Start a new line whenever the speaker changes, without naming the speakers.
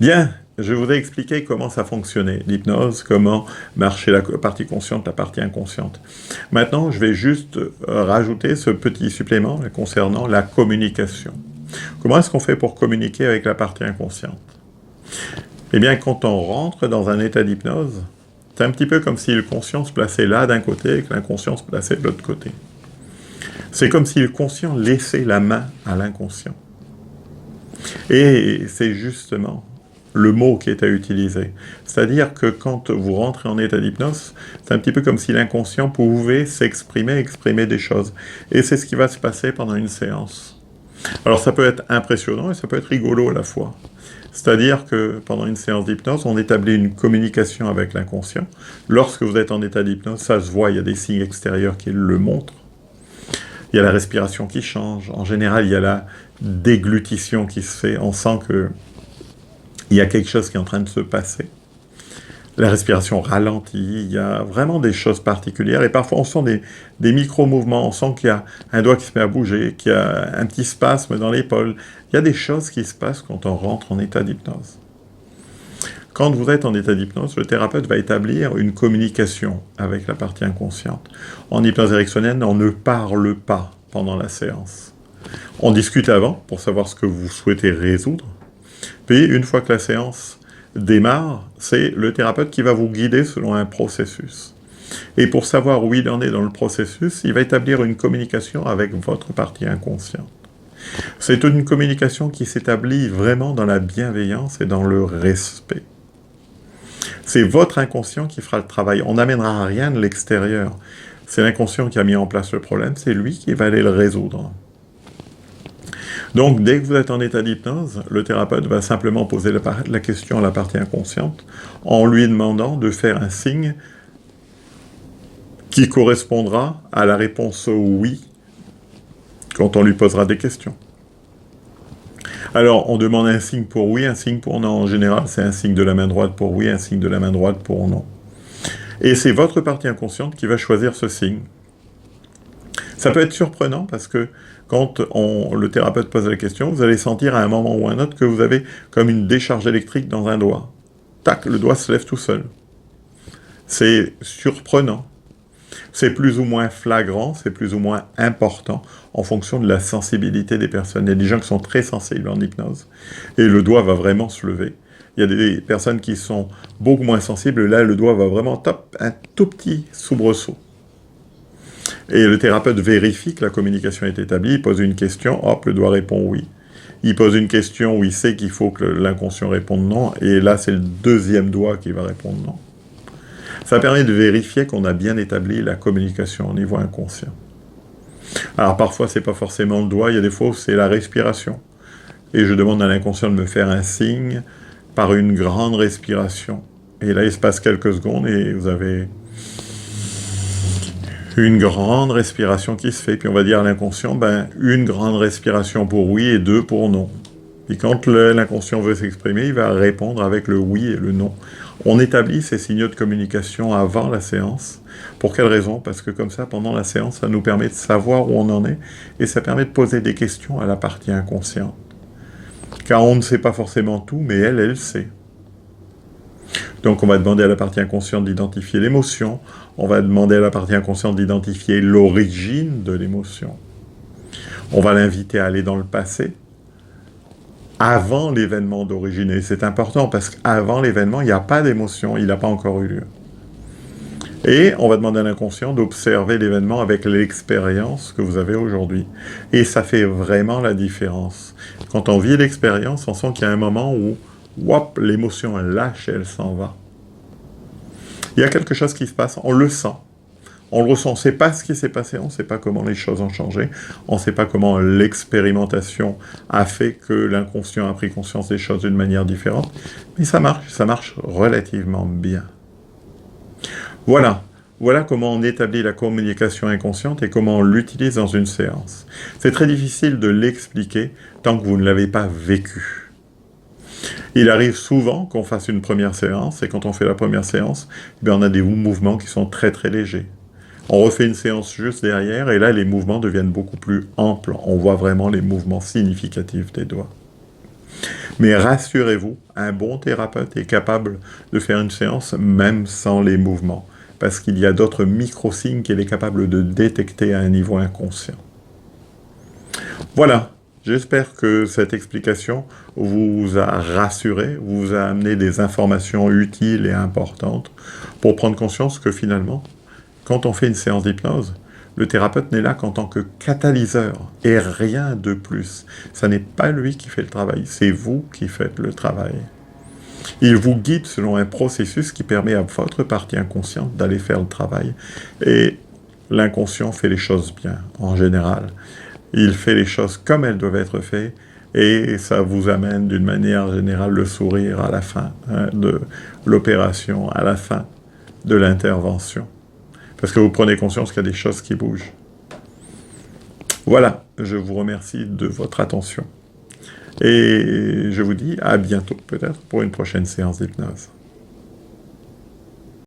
Bien, je vous ai expliqué comment ça fonctionnait, l'hypnose, comment marchait la partie consciente, la partie inconsciente. Maintenant, je vais juste rajouter ce petit supplément là, concernant la communication. Comment est-ce qu'on fait pour communiquer avec la partie inconsciente? Eh bien, quand on rentre dans un état d'hypnose, c'est un petit peu comme si le conscient se plaçait là d'un côté et que l'inconscient se plaçait de l'autre côté. C'est comme si le conscient laissait la main à l'inconscient. Et c'est justement le mot qui est à utiliser. C'est-à-dire que quand vous rentrez en état d'hypnose, c'est un petit peu comme si l'inconscient pouvait s'exprimer, exprimer des choses. Et c'est ce qui va se passer pendant une séance. Alors ça peut être impressionnant et ça peut être rigolo à la fois. C'est-à-dire que pendant une séance d'hypnose, on établit une communication avec l'inconscient. Lorsque vous êtes en état d'hypnose, ça se voit, il y a des signes extérieurs qui le montrent. Il y a la respiration qui change. En général, il y a la déglutition qui se fait. On sent qu'il y a quelque chose qui est en train de se passer. La respiration ralentit, il y a vraiment des choses particulières. Et parfois, on sent des micro-mouvements. On sent qu'il y a un doigt qui se met à bouger, qu'il y a un petit spasme dans l'épaule. Il y a des choses qui se passent quand on rentre en état d'hypnose. Quand vous êtes en état d'hypnose, le thérapeute va établir une communication avec la partie inconsciente. En hypnose ericksonienne, on ne parle pas pendant la séance. On discute avant pour savoir ce que vous souhaitez résoudre. Puis, une fois que la séance démarre, c'est le thérapeute qui va vous guider selon un processus. Et pour savoir où il en est dans le processus, il va établir une communication avec votre partie inconsciente. C'est une communication qui s'établit vraiment dans la bienveillance et dans le respect. C'est votre inconscient qui fera le travail. On n'amènera rien de l'extérieur. C'est l'inconscient qui a mis en place le problème, c'est lui qui va aller le résoudre. Donc, dès que vous êtes en état d'hypnose, le thérapeute va simplement poser la question à la partie inconsciente en lui demandant de faire un signe qui correspondra à la réponse oui quand on lui posera des questions. Alors, on demande un signe pour oui, un signe pour non. En général, c'est un signe de la main droite pour oui, un signe de la main droite pour non. Et c'est votre partie inconsciente qui va choisir ce signe. Ça peut être surprenant parce que quand le thérapeute pose la question, vous allez sentir à un moment ou à un autre que vous avez comme une décharge électrique dans un doigt. Tac, le doigt se lève tout seul. C'est surprenant. C'est plus ou moins flagrant, c'est plus ou moins important en fonction de la sensibilité des personnes. Il y a des gens qui sont très sensibles en hypnose et le doigt va vraiment se lever. Il y a des personnes qui sont beaucoup moins sensibles, là le doigt va vraiment top, un tout petit soubresaut. Et le thérapeute vérifie que la communication est établie, il pose une question, hop, le doigt répond oui. Il pose une question où il sait qu'il faut que l'inconscient réponde non, et là c'est le deuxième doigt qui va répondre non. Ça permet de vérifier qu'on a bien établi la communication au niveau inconscient. Alors parfois, c'est pas forcément le doigt, il y a des fois où c'est la respiration. Et je demande à l'inconscient de me faire un signe par une grande respiration. Et là, il se passe quelques secondes et vous avez une grande respiration qui se fait. Puis on va dire à l'inconscient, une grande respiration pour oui et deux pour non. Et quand l'inconscient veut s'exprimer, il va répondre avec le oui et le non. On établit ces signaux de communication avant la séance. Pour quelle raison? Parce que comme ça, pendant la séance, ça nous permet de savoir où on en est et ça permet de poser des questions à la partie inconsciente. Car on ne sait pas forcément tout, mais elle sait. Donc on va demander à la partie inconsciente d'identifier l'émotion, on va demander à la partie inconsciente d'identifier l'origine de l'émotion. On va l'inviter à aller dans le passé, avant l'événement d'origine. Et c'est important parce qu'avant l'événement, il n'y a pas d'émotion, il n'a pas encore eu lieu. Et on va demander à l'inconscient d'observer l'événement avec l'expérience que vous avez aujourd'hui. Et ça fait vraiment la différence. Quand on vit l'expérience, on sent qu'il y a un moment où, hop, l'émotion elle lâche et elle s'en va. Il y a quelque chose qui se passe, on le sent. On le ressent, on ne sait pas ce qui s'est passé, on ne sait pas comment les choses ont changé, on ne sait pas comment l'expérimentation a fait que l'inconscient a pris conscience des choses d'une manière différente, mais ça marche relativement bien. Voilà comment on établit la communication inconsciente et comment on l'utilise dans une séance. C'est très difficile de l'expliquer tant que vous ne l'avez pas vécu. Il arrive souvent qu'on fasse une première séance, et quand on fait la première séance, on a des mouvements qui sont très très légers. On refait une séance juste derrière, et là, les mouvements deviennent beaucoup plus amples. On voit vraiment les mouvements significatifs des doigts. Mais rassurez-vous, un bon thérapeute est capable de faire une séance même sans les mouvements, parce qu'il y a d'autres micro-signes qu'il est capable de détecter à un niveau inconscient. Voilà, j'espère que cette explication vous a rassuré, vous a amené des informations utiles et importantes pour prendre conscience que finalement, quand on fait une séance d'hypnose, le thérapeute n'est là qu'en tant que catalyseur et rien de plus. Ça n'est pas lui qui fait le travail, c'est vous qui faites le travail. Il vous guide selon un processus qui permet à votre partie inconsciente d'aller faire le travail. Et l'inconscient fait les choses bien, en général. Il fait les choses comme elles doivent être faites, et ça vous amène d'une manière générale le sourire à la fin de l'opération, à la fin de l'intervention. Parce que vous prenez conscience qu'il y a des choses qui bougent. Voilà, je vous remercie de votre attention. Et je vous dis à bientôt, peut-être, pour une prochaine séance d'hypnose.